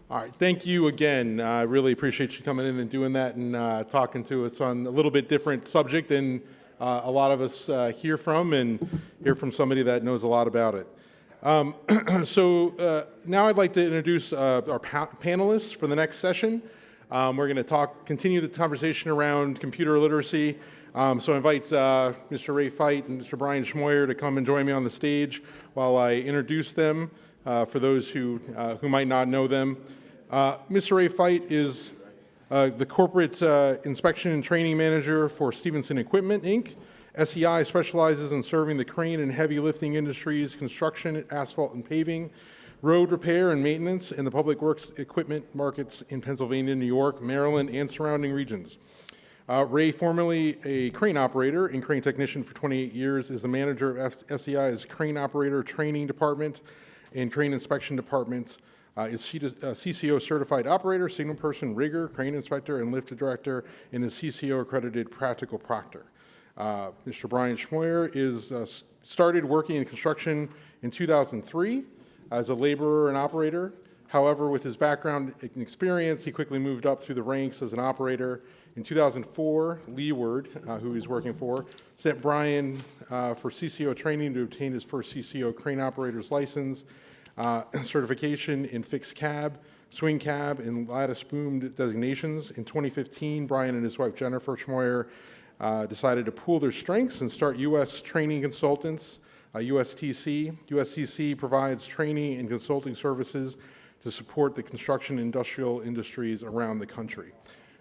All right, thank you again. I really appreciate you coming in and doing that and talking to us on a little bit different subject than a lot of us hear from somebody that knows a lot about it. Now I'd like to introduce our panelists for the next session. We're going to continue the conversation around computer literacy. So I invite Mr. Ray Feidt and Mr. Brian Schmoyer to come and join me on the stage while I introduce them for those who might not know them. Mr. Ray Feidt is the Corporate Inspection and Training Manager for Stevenson Equipment, Inc. SEI specializes in serving the crane and heavy lifting industries, construction, asphalt and paving, road repair and maintenance, and the public works equipment markets in Pennsylvania, New York, Maryland, and surrounding regions. Ray, formerly a crane operator and crane technician for 28 years, is the manager of SEI's Crane Operator Training Department and Crane Inspection Department. Is CCO certified operator, signal person, rigger, crane inspector, and lift director, and is CCO accredited practical proctor. Mr. Brian Schmoyer started working in construction in 2003 as a laborer and operator. However, with his background and experience, he quickly moved up through the ranks as an operator. In 2004, Leeward, who he's working for, sent Brian for CCO training to obtain his first CCO crane operator's license, certification in fixed cab, swing cab, and lattice boom designations. In 2015, Brian and his wife Jennifer Schmoyer decided to pool their strengths and start U.S. Training Consultants, USTC. USTC provides training and consulting services to support the construction and industrial industries around the country.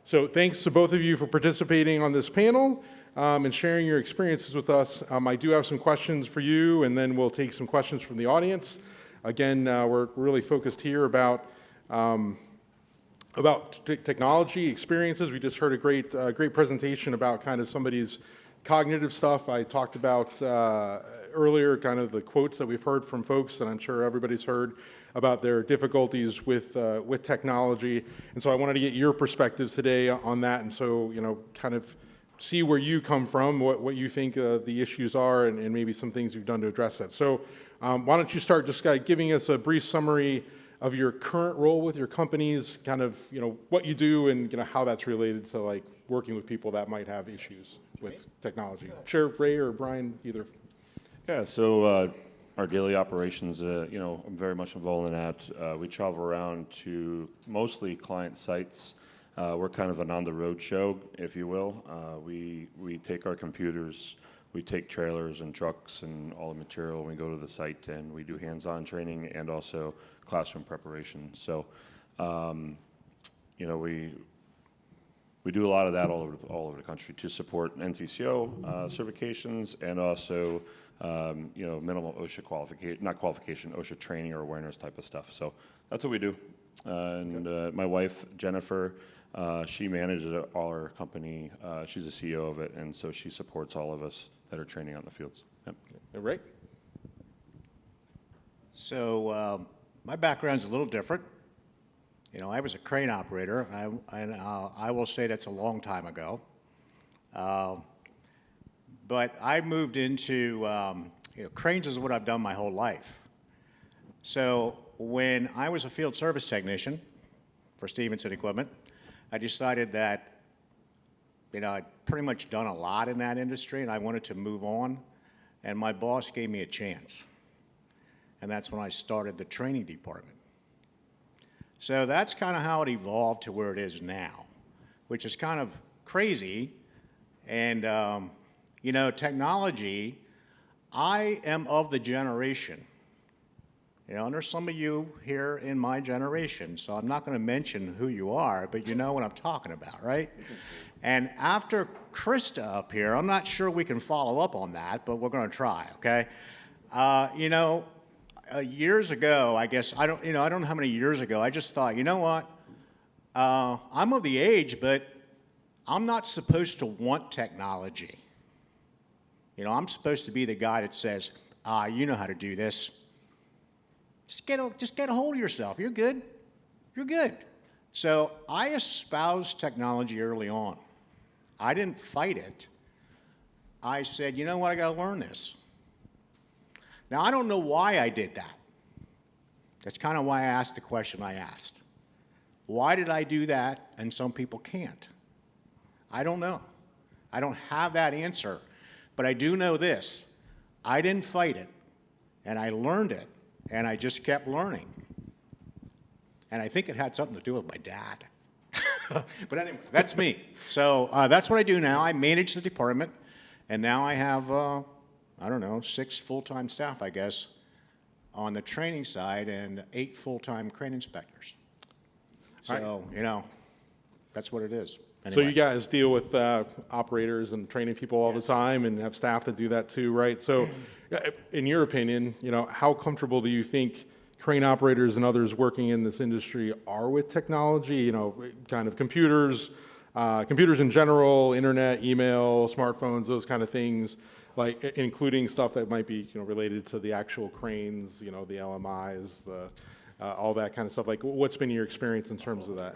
So thanks to both of you for participating on this panel and sharing your experiences with us. I do have some questions for you, and then we'll take some questions from the audience. Again, we're really focused here about technology experiences. We just heard a great presentation about kind of somebody's cognitive stuff. I talked about earlier kind of the quotes that we've heard from folks, and I'm sure everybody's heard about their difficulties with technology. And so I wanted to get your perspectives today on that, and so kind of see where you come from, what you think the issues are, and maybe some things you've done to address that. So why don't you start just giving us a brief summary of your current role with your companies, kind of what you do, and how that's related to like working with people that might have issues with technology. Sure, Ray or Brian, either. Yeah. So our daily operations, I'm very much involved in that. We travel around to mostly client sites. We're kind of an on-the-road show, if you will. We take our computers, we take trailers and trucks and all the material, and we go to the site and we do hands-on training and also classroom preparation. So, we do a lot of that all over the country to support NCCCO certifications and also minimal OSHA OSHA training or awareness type of stuff. So that's what we do. And my wife Jennifer, she manages our company. She's the CEO of it, and so she supports all of us that are training on the fields. Yep. Ray? So my background's a little different. I was a crane operator, and I will say that's a long time ago. But I moved into, cranes is what I've done my whole life. So when I was a field service technician for Stevenson Equipment, I decided that, I'd pretty much done a lot in that industry, and I wanted to move on, and my boss gave me a chance. And that's when I started the training department. So that's kind of how it evolved to where it is now, which is kind of crazy. And, technology, I am of the generation. And there's some of you here in my generation, so I'm not going to mention who you are, but you know what I'm talking about, right? And after Krista up here, I'm not sure we can follow up on that, but we're going to try, okay? Years ago, I guess, I don't know how many years ago, I just thought, you know what? I'm of the age, but I'm not supposed to want technology. I'm supposed to be the guy that says, you know how to do this. Just get a hold of yourself. You're good. You're good. So I espoused technology early on. I didn't fight it. I said, you know what, I got to learn this. Now, I don't know why I did that. That's kind of why I asked the question I asked. Why did I do that and some people can't? I don't know. I don't have that answer. But I do know this. I didn't fight it, and I learned it, and I just kept learning. And I think it had something to do with my dad. But anyway, that's me. So that's what I do now. I manage the department, and now I have, I don't know, 6 full-time staff, I guess, on the training side and 8 full-time crane inspectors. So, you know, that's what it is. So Anyway. you guys deal with operators and training people all the time and have staff that do that too, right? So in your opinion, you know, how comfortable do you think crane operators and others working in this industry are with technology, you know, kind of computers in general, internet, email, smartphones, those kind of things, like including stuff that might be, you know, related to the actual cranes, you know, the LMIs, all that kind of stuff. Like, what's been your experience in terms of that?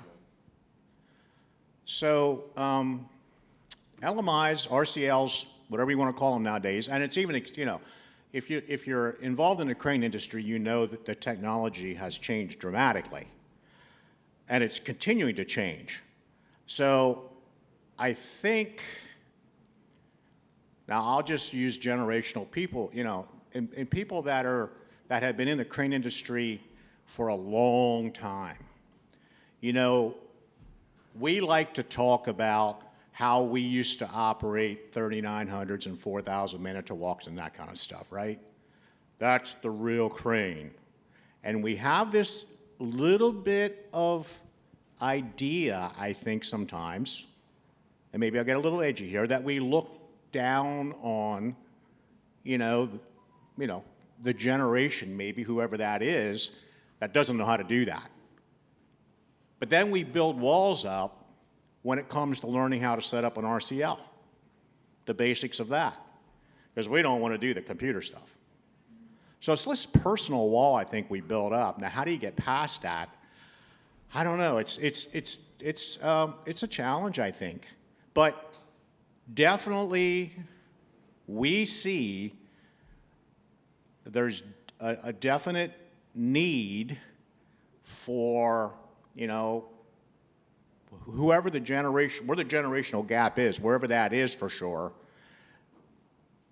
So LMIs, RCLs, whatever you want to call them nowadays, and it's even, you know, if you're involved in the crane industry, you know that the technology has changed dramatically, and it's continuing to change. So I think, now I'll just use generational people, you know, and people that have been in the crane industry for a long time. You know, we like to talk about how we used to operate 3900s and 4000 Manitowocks and that kind of stuff, right? That's the real crane. And we have this little bit of idea, I think sometimes, and maybe I'll get a little edgy here, that we look down on, you know, the generation, maybe whoever that is, that doesn't know how to do that. But then we build walls up when it comes to learning how to set up an RCL, the basics of that, because we don't want to do the computer stuff. So it's this personal wall I think we build up. Now, how do you get past that? I don't know. It's a challenge, I think, but definitely we see there's a definite need for, you know, whoever the generation, where the generational gap is, wherever that is for sure,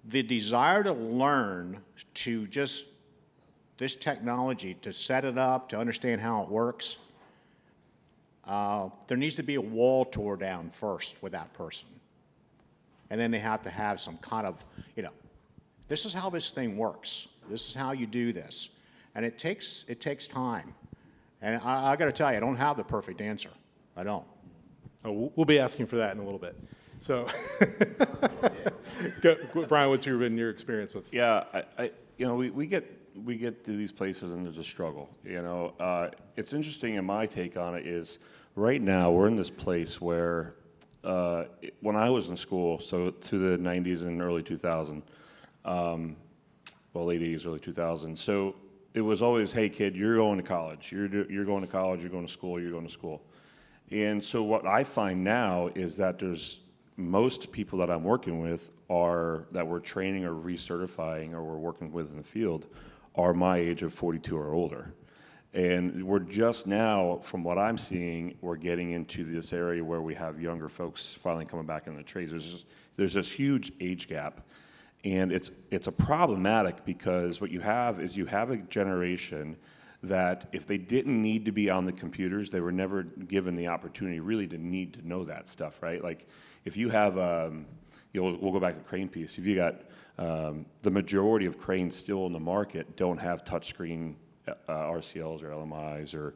the desire to learn to just this technology, to set it up, to understand how it works, there needs to be a wall tore down first with that person. And then they have to have some kind of, you know, this is how this thing works. This is how you do this. And it takes time. And I got to tell you, I don't have the perfect answer. I don't. Oh, we'll be asking for that in a little bit. So, Brian, what's been your experience with? Yeah, you know, we get to these places and there's a struggle. You know, it's interesting, and my take on it is, right now we're in this place where, when I was in school, so through the 90s and early 2000, well, late 80s, early 2000s. So it was always, hey kid, you're going to college. You're going to college. You're going to school. You're going to school. And so what I find now is that there's most people that I'm working with that we're training or recertifying or we're working with in the field are my age of 42 or older. And we're just now, from what I'm seeing, we're getting into this area where we have younger folks finally coming back into the trades. There's this huge age gap. And it's a problematic because what you have is you have a generation that if they didn't need to be on the computers, they were never given the opportunity really to need to know that stuff, right? Like if you have, you know, we'll go back to the crane piece. If you got the majority of cranes still in the market don't have touchscreen RCLs or LMIs, or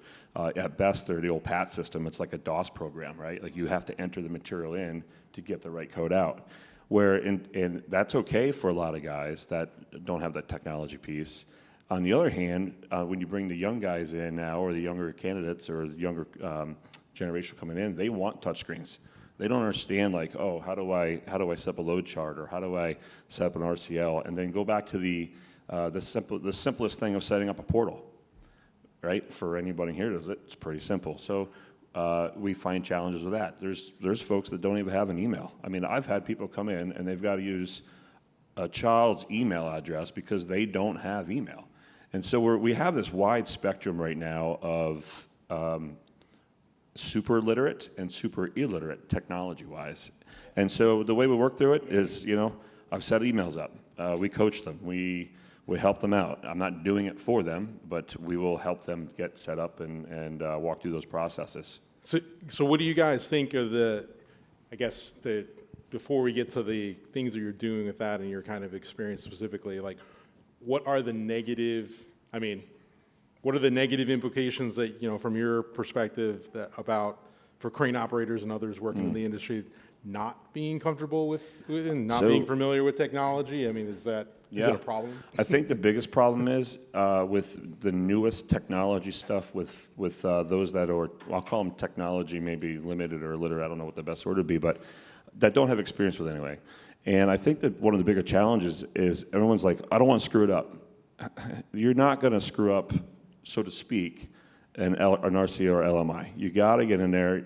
at best they're the old PAT system. It's like a DOS program, right? Like you have to enter the material in to get the right code out. And that's okay for a lot of guys that don't have that technology piece. On the other hand, when you bring the young guys in now, or the younger candidates, or the younger generation coming in, they want touchscreens. They don't understand, like, oh, how do I set up a load chart, or how do I set up an RCL, and then go back to the simplest thing of setting up a portal, right? For anybody here, it's pretty simple. So we find challenges with that. There's folks that don't even have an email. I mean, I've had people come in and they've got to use a child's email address because they don't have email. And so we have this wide spectrum right now of super literate and super illiterate technology-wise. And so the way we work through it is, I've set emails up. We coach them. We help them out. I'm not doing it for them, but we will help them get set up and walk through those processes. So what do you guys think of before we get to the things that you're doing with that and your kind of experience specifically, like what are the negative implications that, from your perspective for crane operators and others working in the industry not being comfortable with and not being familiar with technology? I mean, is it a problem? I think the biggest problem is with the newest technology stuff with those that are, I'll call them technology maybe limited or illiterate, I don't know what the best word would be, but that don't have experience with it anyway. And I think that one of the bigger challenges is everyone's like, I don't want to screw it up. You're not going to screw up, so to speak, an RCA or LMI. You got to get in there.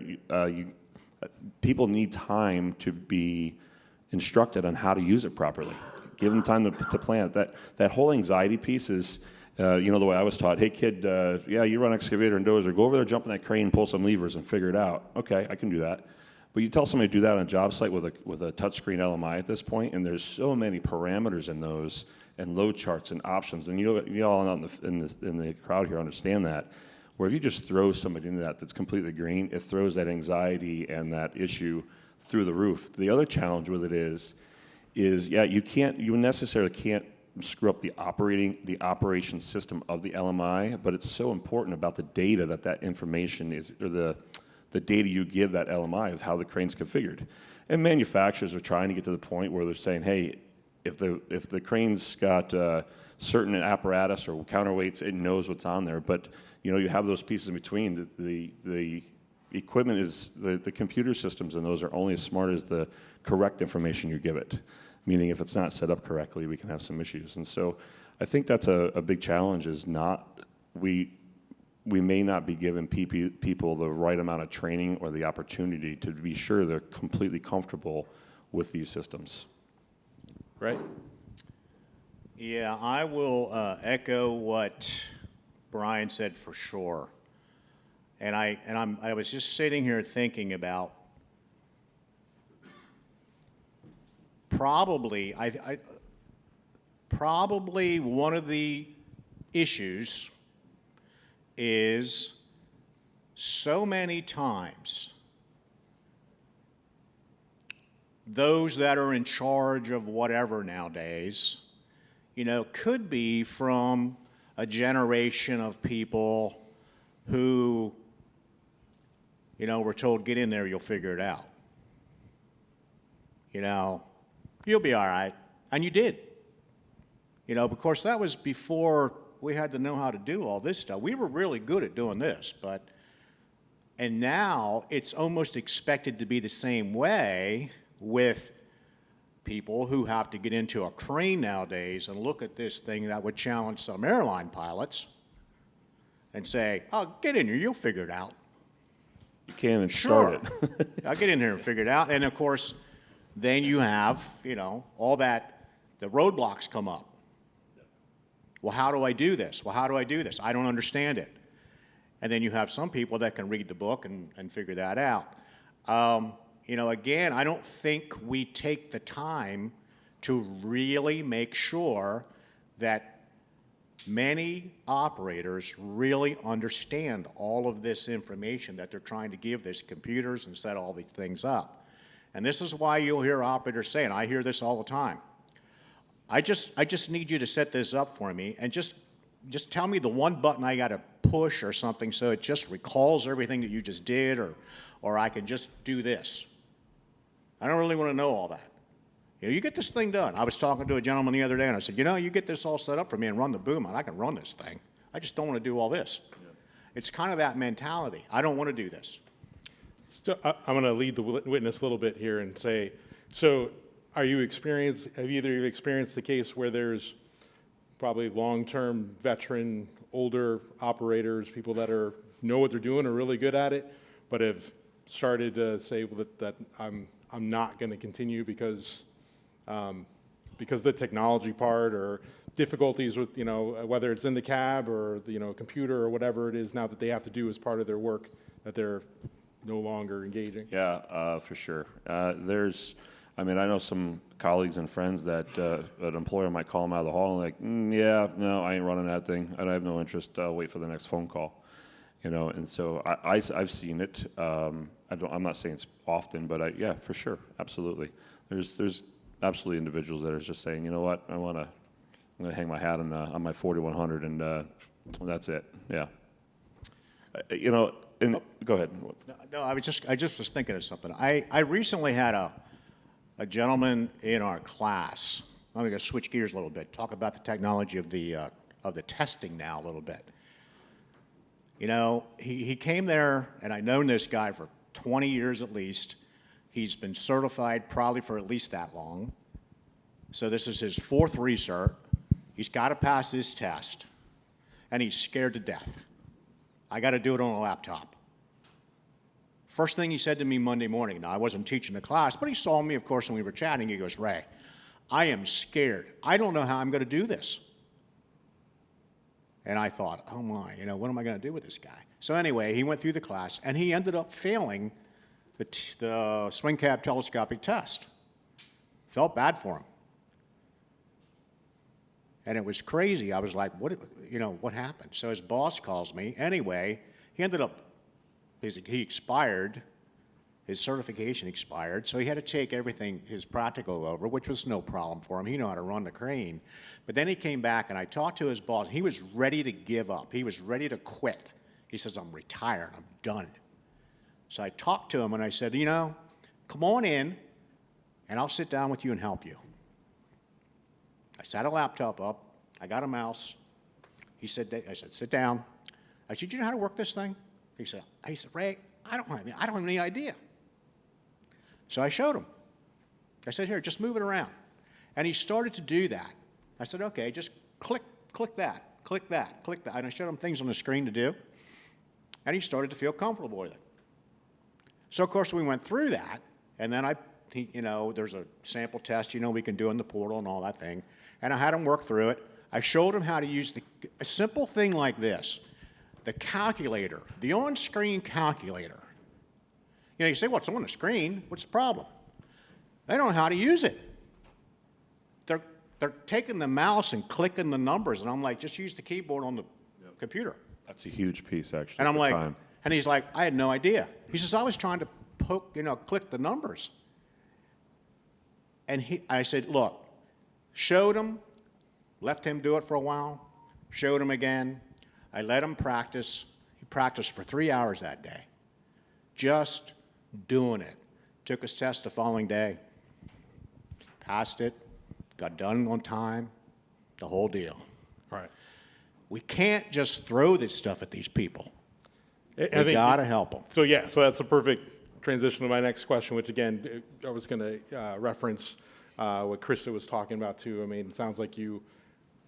People need time to be instructed on how to use it properly. Give them time to plan it. That whole anxiety piece is, the way I was taught. Hey, kid, you run excavator and dozer. Go over there, jump in that crane, pull some levers, and figure it out. Okay, I can do that. But you tell somebody to do that on a job site with a touchscreen LMI at this point, and there's so many parameters in those, and load charts and options, and you all in the crowd here understand that. Where if you just throw somebody into that's completely green, it throws that anxiety and that issue through the roof. The other challenge with it is you necessarily can't screw up the operation system of the LMI, but it's so important about the data that information is, or the data you give that LMI is how the crane's configured. And manufacturers are trying to get to the point where they're saying, hey, if the crane's got certain apparatus or counterweights, it knows what's on there. But you have those pieces in between. The equipment is the computer systems, and those are only as smart as the correct information you give it. Meaning, if it's not set up correctly, we can have some issues. And so, I think that's a big challenge. Is not we may not be giving people the right amount of training or the opportunity to be sure they're completely comfortable with these systems. Right? Yeah, I will echo what Brian said for sure. And I was just sitting here thinking about probably one of the issues is so many times those that are in charge of whatever nowadays, could be from a generation of people who, were told, get in there, you'll figure it out. You'll be all right. And you did. Of course, that was before we had to know how to do all this stuff. We were really good at doing this, and now it's almost expected to be the same way with people who have to get into a crane nowadays and look at this thing that would challenge some airline pilots and say, oh, get in here, you'll figure it out. You can't even start it. I'll get in here and figure it out. And of course, then you have, all that, the roadblocks come up. Well, how do I do this? I don't understand it. And then you have some people that can read the book and figure that out. Again, I don't think we take the time to really make sure that many operators really understand all of this information that they're trying to give these computers and set all these things up. And this is why you'll hear operators saying, I hear this all the time, I just need you to set this up for me and just tell me the one button I got to push or something so it just recalls everything that you just did, or I can just do this. I don't really want to know all that. You get this thing done. I was talking to a gentleman the other day, and I said, you get this all set up for me and run the boom, and I can run this thing. I just don't want to do all this. Yeah. It's kind of that mentality. I don't want to do this. So I'm going to lead the witness a little bit here and say, so have either of you experienced the case where there's probably long-term veteran, older operators, people that know what they're doing, are really good at it, but have started to say that I'm not going to continue because the technology part or difficulties with whether it's in the cab or the computer or whatever it is now that they have to do as part of their work that they're no longer engaging? Yeah, for sure. I know some colleagues and friends that an employer might call them out of the hall and like, yeah, no, I ain't running that thing. I have no interest. I'll wait for the next phone call. And so I've seen it. I'm not saying it's often, but yeah, for sure, absolutely. There's absolutely individuals that are just saying, you know what, I'm gonna hang my hat on my 4100, and that's it. Yeah. Go ahead. No, I just was thinking of something. I recently had a gentleman in our class. I'm going to switch gears a little bit. Talk about the technology of the testing now a little bit. He came there, and I've known this guy for 20 years at least. He's been certified probably for at least that long. So this is his 4th recert. He's got to pass this test, and he's scared to death. I got to do it on a laptop. First thing he said to me Monday morning, now I wasn't teaching the class, but he saw me, of course, when we were chatting. He goes, Ray, I am scared. I don't know how I'm going to do this. And I thought, oh my, what am I going to do with this guy? So anyway, he went through the class, and he ended up failing the swing cab telescopic test. Felt bad for him. And it was crazy. I was like, what happened? So his boss calls me. Anyway, he ended up, he expired, his certification expired, so he had to take everything, his practical over, which was no problem for him. He knew how to run the crane. But then he came back, and I talked to his boss. He was ready to give up. He was ready to quit. He says, I'm retired. I'm done. So I talked to him, and I said, come on in, and I'll sit down with you and help you. I set a laptop up. I got a mouse. I said, sit down. I said, you know how to work this thing? He said, Ray, I don't have any idea. So I showed him. I said, here, just move it around. And he started to do that. I said, okay, just click that, click that, click that. And I showed him things on the screen to do. And he started to feel comfortable with it. So, of course, we went through that. And then there's a sample test, we can do in the portal and all that thing. And I had him work through it. I showed him how to use a simple thing like this, the calculator, the on-screen calculator. You say, well, it's on the screen. What's the problem? They don't know how to use it. They're taking the mouse and clicking the numbers, and I'm like, just use the keyboard on the computer. That's a huge piece, actually. And I'm like, time. and he's like, I had no idea. He says, I was trying to click the numbers. And I said, look, showed him, left him do it for a while, showed him again. I let him practice. He practiced for 3 hours that day, just doing it. Took his test the following day, passed it, got done on time, the whole deal. Right. We can't just throw this stuff at these people. We got to help them. So that's a perfect transition to my next question, which again, I was going to reference what Krista was talking about too. I mean, it sounds like you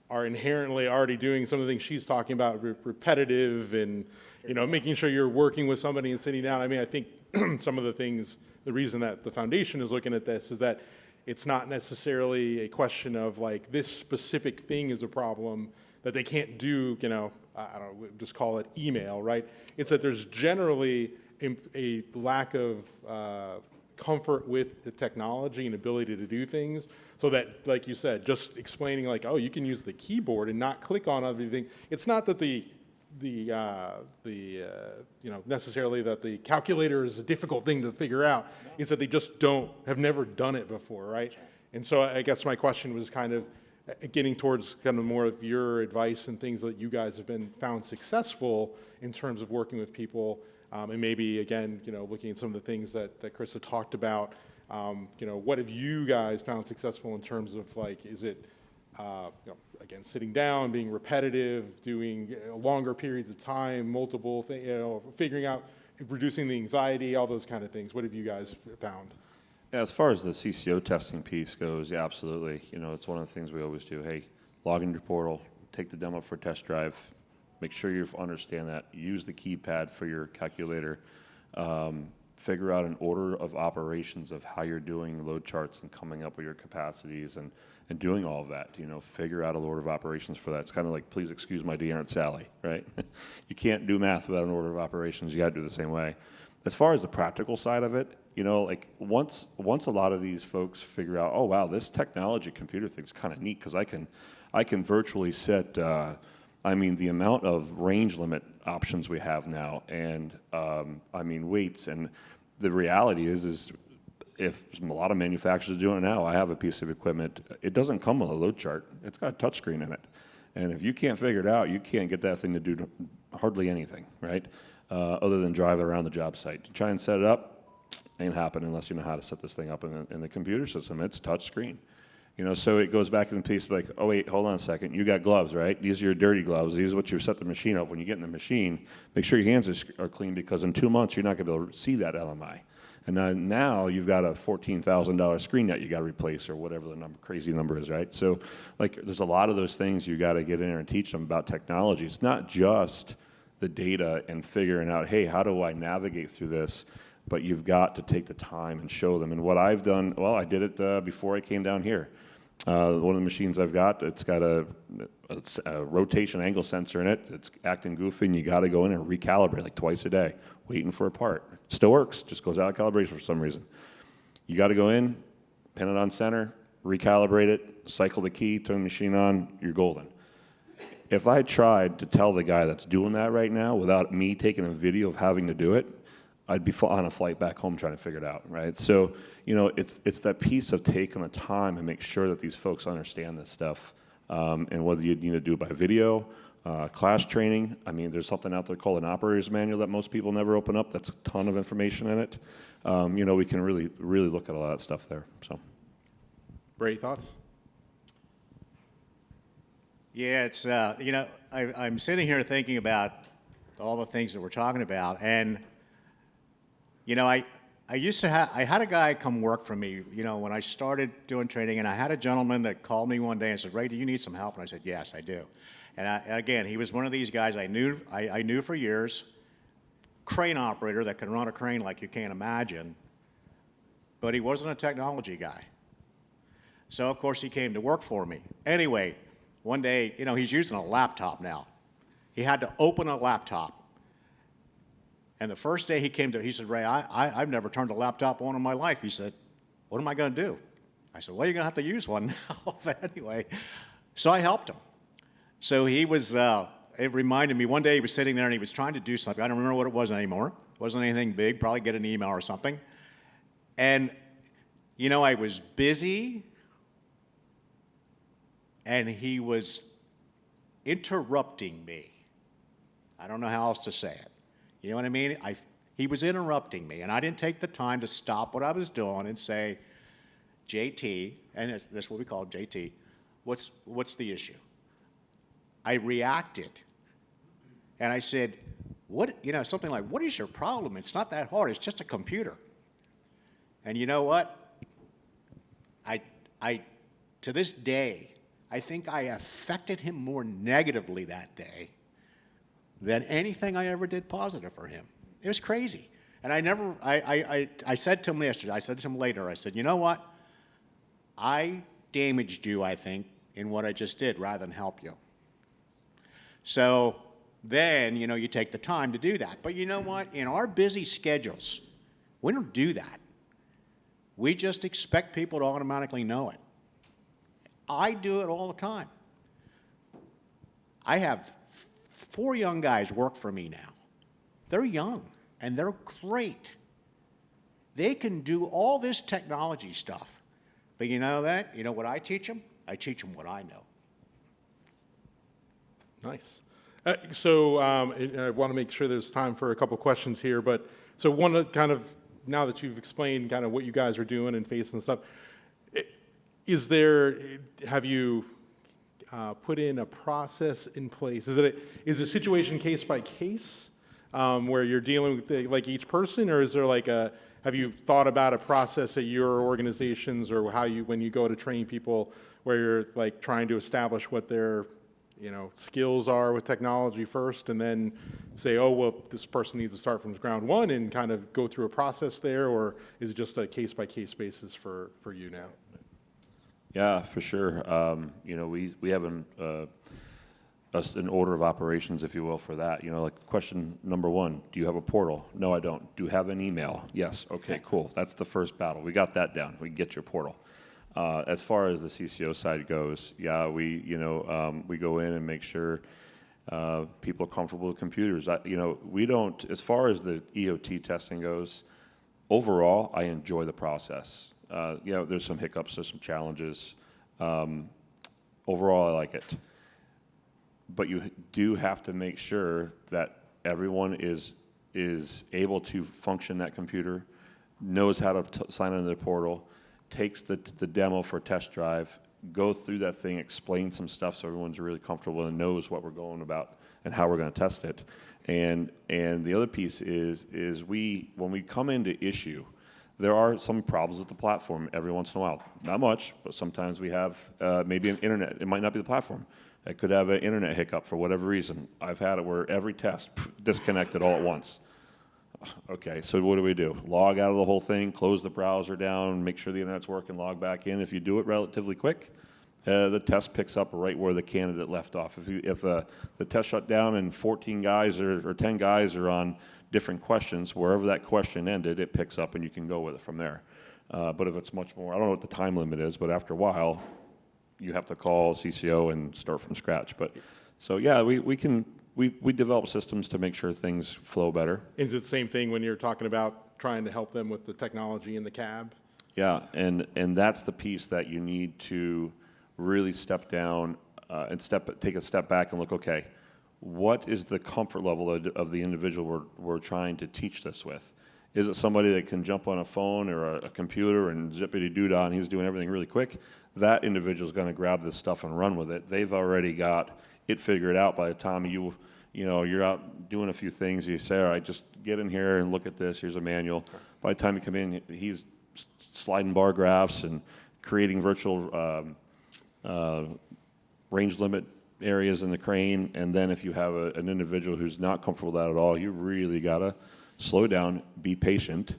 are inherently already doing some of the things she's talking about, repetitive and, making sure you're working with somebody and sitting down. I mean, I think some of the things, the reason that the foundation is looking at this is that it's not necessarily a question of like this specific thing is a problem that they can't do, I don't know, just call it email, right? It's that there's generally a lack of comfort with the technology and ability to do things, so that, like you said, just explaining like, oh, you can use the keyboard and not click on everything. It's not that necessarily that the calculator is a difficult thing to figure out. It's that they just have never done it before, right? And so I guess my question was kind of getting towards kind of more of your advice and things that you guys have been found successful in terms of working with people, and maybe again, looking at some of the things that Krista talked about. What have you guys found successful in terms of like, is it again, sitting down, being repetitive, doing longer periods of time, multiple things, figuring out, reducing the anxiety, all those kind of things. What have you guys found? Yeah, as far as the CCO testing piece goes, yeah, absolutely. It's one of the things we always do. Hey, log into your portal, take the demo for a test drive, make sure you understand that, use the keypad for your calculator, figure out an order of operations of how you're doing load charts and coming up with your capacities and doing all of that. Figure out an order of operations for that. It's kind of like, please excuse my dear Aunt Sally, right? You can't do math without an order of operations. You got to do it the same way. As far as the practical side of it, you know, like once a lot of these folks figure out, oh wow, this technology computer thing's kind of neat because I can virtually set. I mean, the amount of range limit options we have now, and I mean weights, and the reality is if a lot of manufacturers are doing it now, I have a piece of equipment. It doesn't come with a load chart. It's got a touchscreen in it, and if you can't figure it out, you can't get that thing to do hardly anything, right? Other than drive it around the job site. To try and set it up, ain't happening unless you know how to set this thing up in the computer system. It's touch screen. You know, so it goes back in the piece like, oh wait, hold on a second. You got gloves, right? These are your dirty gloves. These are what you set the machine up. When you get in the machine, make sure your hands are clean because in 2 months you're not going to be able to see that LMI. And now you've got a $14,000 screen that you got to replace or whatever the crazy number is, right? So like, there's a lot of those things you got to get in there and teach them about technology. It's not just the data and figuring out, hey, how do I navigate through this? But you've got to take the time and show them. And what I've done, well, I did it before I came down here. One of the machines I've got, it's got a rotation angle sensor in it. It's acting goofy, and you got to go in and recalibrate like twice a day, waiting for a part. Still works, just goes out of calibration for some reason. You got to go in, pin it on center, recalibrate it, cycle the key, turn the machine on, you're golden. If I tried to tell the guy that's doing that right now without me taking a video of having to do it, I'd be on a flight back home trying to figure it out, right? So, you know, it's that piece of taking the time and make sure that these folks understand this stuff, and whether you need to do it by video, class training. I mean, there's something out there called an operator's manual that most people never open up. That's a ton of information in it. You know, we can really look at a lot of stuff there. So, Brady, thoughts? Yeah, it's, you know, I'm sitting here thinking about all the things that we're talking about, and, you know, I had a guy come work for me, you know, when I started doing training, and I had a gentleman that called me one day and said, Ray, do you need some help? And I said, yes, I do. And again, he was one of these guys I knew for years, crane operator that can run a crane like you can't imagine, but he wasn't a technology guy. So, of course, he came to work for me. Anyway, one day, you know, he's using a laptop now. He had to open a laptop. And the first day he said, Ray, I've never turned a laptop on in my life. He said, what am I going to do? I said, well, you're going to have to use one now. But anyway, so I helped him. So he was, it reminded me, one day he was sitting there and he was trying to do something. I don't remember what it was anymore. It wasn't anything big, probably get an email or something. And, you know, I was busy, and he was interrupting me. I don't know how else to say it. You know what I mean? He was interrupting me, and I didn't take the time to stop what I was doing and say, JT, and that's what we call JT, what's the issue? I reacted, and I said, something like, what is your problem? It's not that hard. It's just a computer. And you know what? To this day, I think I affected him more negatively that day than anything I ever did positive for him. It was crazy. And I said to him yesterday, I said to him later, I said, you know what? I damaged you, I think, in what I just did rather than help you. So then, you know, you take the time to do that. But you know what? In our busy schedules, we don't do that. We just expect people to automatically know it. I do it all the time. I have 4 young guys work for me now. They're young, and they're great. They can do all this technology stuff. But you know that? You know what I teach them? I teach them what I know. Nice. So I want to make sure there's time for a couple questions here. But so one of kind of, now that you've explained kind of what you guys are doing and Feidt and stuff, have you put in a process in place? Is the situation case by case where you're dealing with like each person, or is there like have you thought about a process at your organizations or how when you go to train people where you're like trying to establish what their skills are with technology first, and then say, oh, well, this person needs to start from ground one and kind of go through a process there, or is it just a case by case basis for you now? Yeah, for sure. We have an order of operations, if you will, for that. You know, like question number one, do you have a portal? No, I don't. Do you have an email? Yes. Okay, cool. That's the first battle. We got that down. We can get your portal. As far as the CCO side goes, yeah, we go in and make sure people are comfortable with computers. We don't, as far as the EOT testing goes, overall, I enjoy the process. There's some hiccups, there's some challenges. Overall, I like it. But you do have to make sure that everyone is able to function that computer, knows how to sign into the portal, takes the demo for a test drive, go through that thing, explain some stuff so everyone's really comfortable and knows what we're going about and how we're going to test it. And the other piece is when we come into issue, there are some problems with the platform every once in a while. Not much, but sometimes we have maybe an internet. It might not be the platform. It could have an internet hiccup for whatever reason. I've had it where every test disconnected all at once. Okay, so what do? Log out of the whole thing, close the browser down, make sure the internet's working, log back in. If you do it relatively quick, the test picks up right where the candidate left off. If the test shut down and 14 guys or 10 guys are on different questions, wherever that question ended, it picks up and you can go with it from there. But if it's much more, I don't know what the time limit is, but after a while, you have to call CCO and start from scratch. But so yeah, we develop systems to make sure things flow better. Is it the same thing when you're talking about trying to help them with the technology in the cab? Yeah, and that's the piece that you need to really step down and take a step back and look, okay, what is the comfort level of the individual we're trying to teach this with? Is it somebody that can jump on a phone or a computer and zippity-doo-dah and he's doing everything really quick? That individual's going to grab this stuff and run with it. They've already got it figured out by the time you're out doing a few things. You say, all right, just get in here and look at this. Here's a manual. By the time you come in, he's sliding bar graphs and creating virtual range limit areas in the crane. And then if you have an individual who's not comfortable with that at all, you really got to slow down, be patient,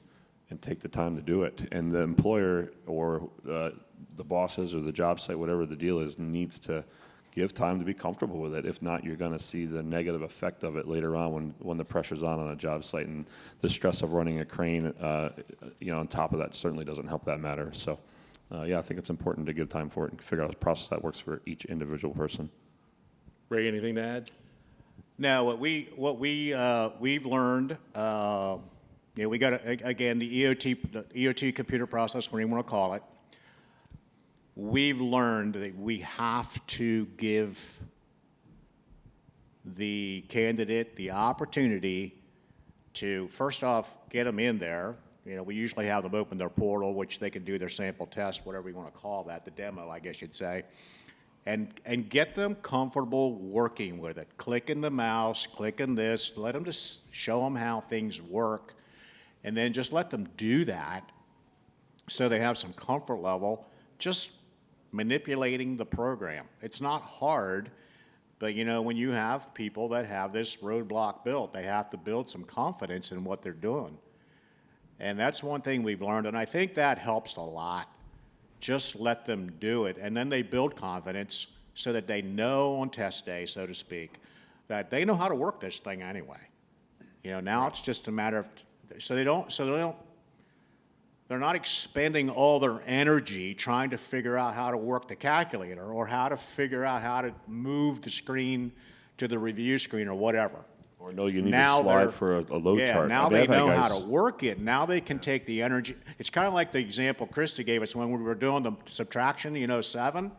and take the time to do it. And the employer or the bosses or the job site, whatever the deal is, needs to give time to be comfortable with it. If not, you're going to see the negative effect of it later on when the pressure's on a job site, and the stress of running a crane, on top of that certainly doesn't help that matter. So, I think it's important to give time for it and figure out a process that works for each individual person. Ray, anything to add? Now, what we've learned, we got again the EOT computer process, whatever you want to call it. We've learned that we have to give the candidate the opportunity to, first off, get them in there. We usually have them open their portal, which they can do their sample test, whatever you want to call that, the demo, I guess you'd say, and get them comfortable working with it, clicking the mouse, clicking this, let them just show them how things work, and then just let them do that so they have some comfort level, just manipulating the program. It's not hard, but when you have people that have this roadblock built, they have to build some confidence in what they're doing. And that's one thing we've learned, and I think that helps a lot. Just let them do it, and then they build confidence so that they know on test day, so to speak, that they know how to work this thing anyway. Now it's just a matter of, they're not expending all their energy trying to figure out how to work the calculator or how to figure out how to move the screen to the review screen or whatever. Or no, you need to slide for a load chart. Now they know how to work it. Now they can take the energy. It's kind of like the example Krista gave us when we were doing the subtraction, 7.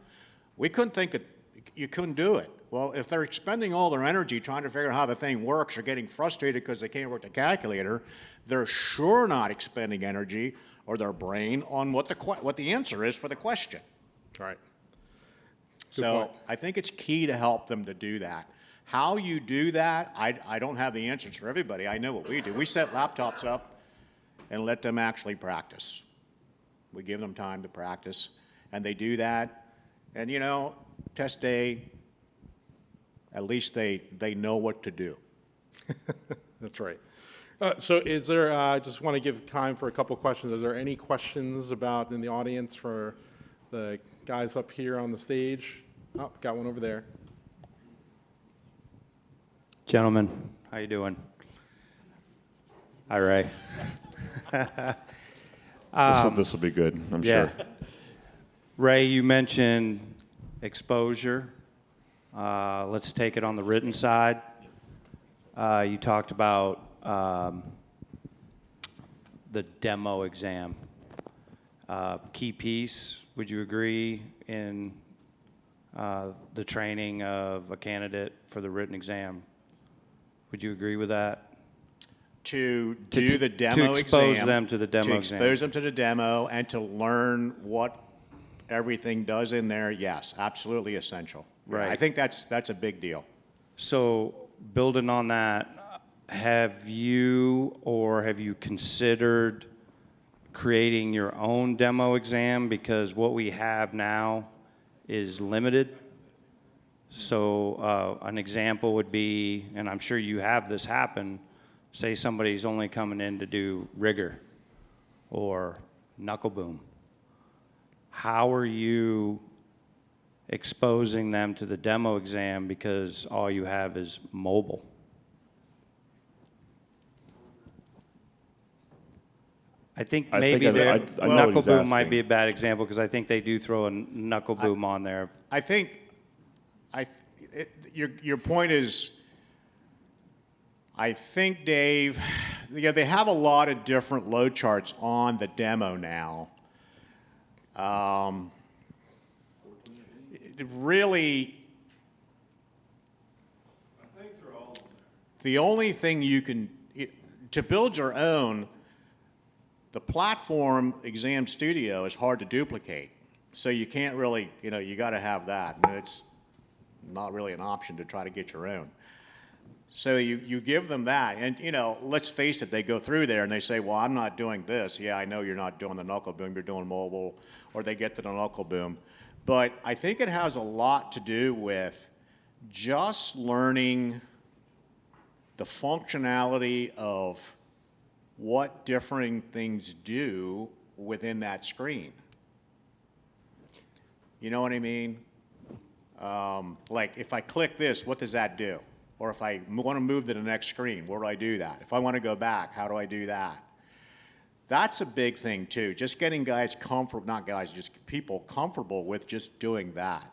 We couldn't think it, you couldn't do it. Well, if they're expending all their energy trying to figure out how the thing works or getting frustrated because they can't work the calculator, they're sure not expending energy or their brain on what the answer is for the question. Right. So I think it's key to help them to do that. How you do that, I don't have the answers for everybody. I know what we do. We set laptops up and let them actually practice. We give them time to practice, and they do that. And, test day, at least they know what to do. That's right. So is there, I just want to give time for a couple of questions. Are there any questions in the audience for the guys up here on the stage? Oh, got one over there. Gentlemen, how you doing? Hi, Ray. This will be good, I'm Yeah. sure. Ray, you mentioned exposure. Let's take it on the written side. You talked about the demo exam. Key piece, would you agree, in the training of a candidate for the written exam? Would you agree with that? To do the demo To expose exam, them to the demo to exam. expose them to the demo and to learn what everything does in there, yes, absolutely essential. Right. I think that's a big deal. So building on that, have you considered creating your own demo exam? Because what we have now is limited. So an example would be, and I'm sure you have this happen, say somebody's only coming in to do rigger or knuckle boom. How are you exposing them to the demo exam because all you have is mobile? I think maybe I know what knuckle he's boom might asking. be a bad example because I think they do throw a knuckle boom on there. I think your point is, I think, Dave, they have a lot of different load charts on the demo now. It really, the only thing you can, to build your own, the platform exam studio is hard to duplicate. So you can't really, you got to have that. And it's not really an option to try to get your own. So you give them that, and let's face it, they go through there and they say, well, I'm not doing this. Yeah, I know you're not doing the knuckle boom, you're doing mobile, or they get to the knuckle boom. But I think it has a lot to do with just learning the functionality of what differing things do within that screen. You know what I mean? Like if I click this, what does that do? Or if I want to move to the next screen, where do I do that? If I want to go back, how do I do that? That's a big thing too. Just getting guys comfortable, not guys, just people comfortable with just doing that.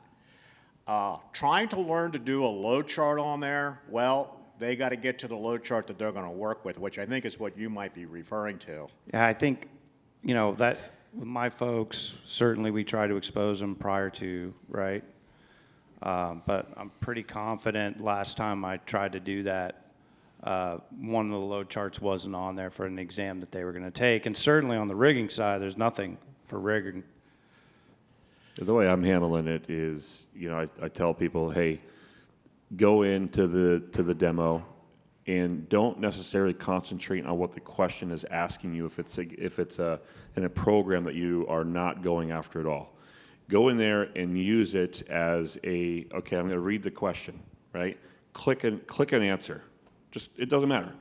Trying to learn to do a load chart on there, well, they got to get to the load chart that they're going to work with, which I think is what you might be referring to. Yeah, I think, that with my folks, certainly we try to expose them prior to, right? But I'm pretty confident last time I tried to do that, one of the load charts wasn't on there for an exam that they were going to take. And certainly on the rigging side, there's nothing for rigging. The way I'm handling it is, I tell people, hey, go into the demo and don't necessarily concentrate on what the question is asking you if it's in a program that you are not going after at all. Go in there and use it as okay, I'm going to read the question, right? Click an answer. It doesn't matter.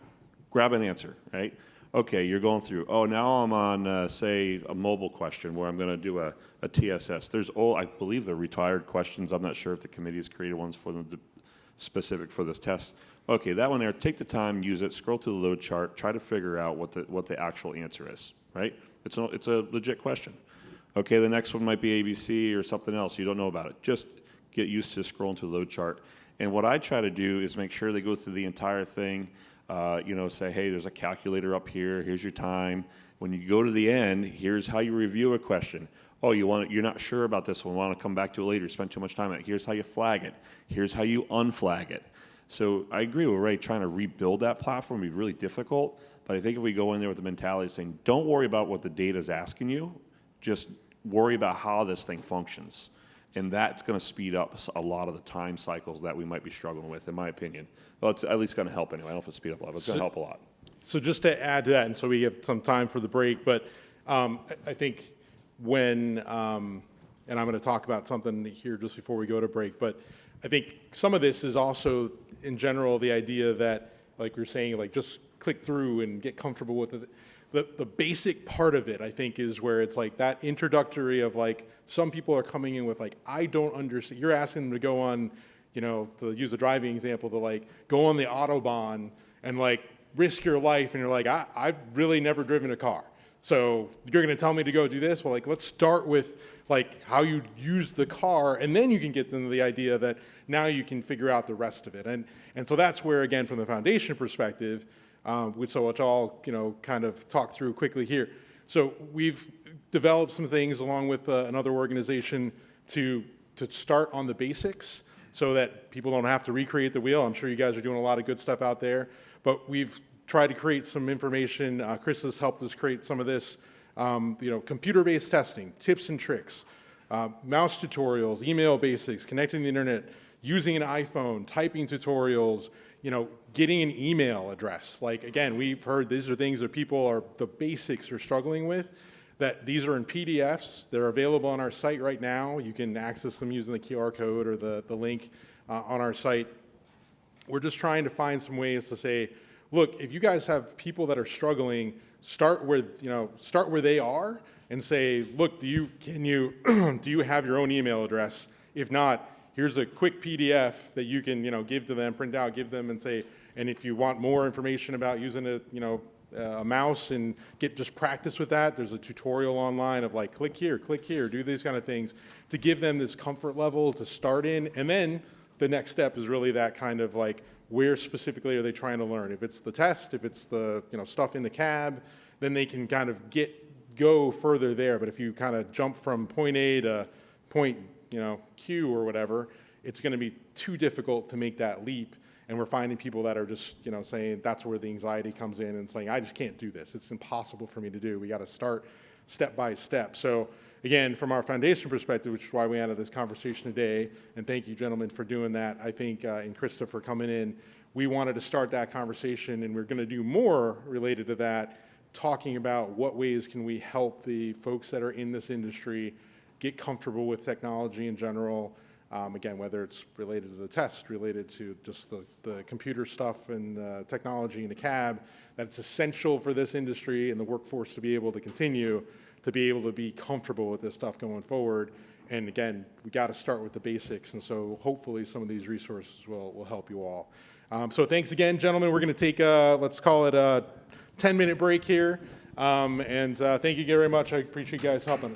Grab an answer, right? Okay, you're going through. Oh, now I'm on, say, a mobile question where I'm going to do a TSS. I believe they're retired questions. I'm not sure if the committee has created ones for them specific for this test. Okay, that one there, take the time, use it, scroll through the load chart, try to figure out what the actual answer is, right? It's a legit question. Okay, the next one might be ABC or something else. You don't know about it. Just get used to scrolling through the load chart. And what I try to do is make sure they go through the entire thing. Say, hey, there's a calculator up here. Here's your time. When you go to the end, here's how you review a question. Oh, you're not sure about this one. Want to come back to it later. Spend too much time on it. Here's how you flag it. Here's how you unflag it. So I agree with Ray. Trying to rebuild that platform would be really difficult. But I think if we go in there with the mentality saying, don't worry about what the data is asking you. Just worry about how this thing functions. And that's going to speed up a lot of the time cycles that we might be struggling with, in my opinion. Well, it's at least going to help anyway. I don't know if it's speed up a lot, but it's going to help a lot. So just to add to that, and so we have some time for the break, but I think when, and I'm going to talk about something here just before we go to break, but I think some of this is also, in general, the idea that, like we're saying, like just click through and get comfortable with it. The basic part of it, I think, is where it's like that introductory of like, some people are coming in with like, I don't understand. You're asking them to go on, to use a driving example, to like go on the Autobahn and like risk your life, and you're like, I've really never driven a car. So you're going to tell me to go do this? Well, like, let's start with like how you use the car, and then you can get into the idea that now you can figure out the rest of it. And so that's where, again, from the foundation perspective, which I'll kind of talk through quickly here. So we've developed some things along with another organization to start on the basics so that people don't have to recreate the wheel. I'm sure you guys are doing a lot of good stuff out there, but we've tried to create some information. Chris has helped us create some of this, computer-based testing, tips and tricks, mouse tutorials, email basics, connecting to the internet, using an iPhone, typing tutorials, getting an email address. Like, again, we've heard these are things that the basics are struggling with, that these are in PDFs. They're available on our site right now. You can access them using the QR code or the link on our site. We're just trying to find some ways to say, look, if you guys have people that are struggling, start where they are and say, look, do you have your own email address? If not, here's a quick PDF that you can, give to them, print out, give them, and say, and if you want more information about using a mouse and just practice with that, there's a tutorial online of like, click here, do these kind of things to give them this comfort level to start in. And then the next step is really that kind of like, where specifically are they trying to learn? If it's the test, if it's the stuff in the cab, then they can kind of go further there. But if you kind of jump from point A to point Q or whatever, it's going to be too difficult to make that leap. And we're finding people that are just saying that's where the anxiety comes in and saying, I just can't do this. It's impossible for me to do. We got to start step by step. So again, from our foundation perspective, which is why we had this conversation today, and thank you, gentlemen, for doing that. I think, and Krista for coming in, we wanted to start that conversation, and we're going to do more related to that, talking about what ways can we help the folks that are in this industry get comfortable with technology in general. Again, whether it's related to the test, related to just the computer stuff and the technology in the cab, that it's essential for this industry and the workforce to be able to continue to be able to be comfortable with this stuff going forward. And again, we got to start with the basics. And so hopefully some of these resources will help you all. So thanks again, gentlemen. We're going to take let's call it a 10-minute break here. And thank you very much. I appreciate you guys helping.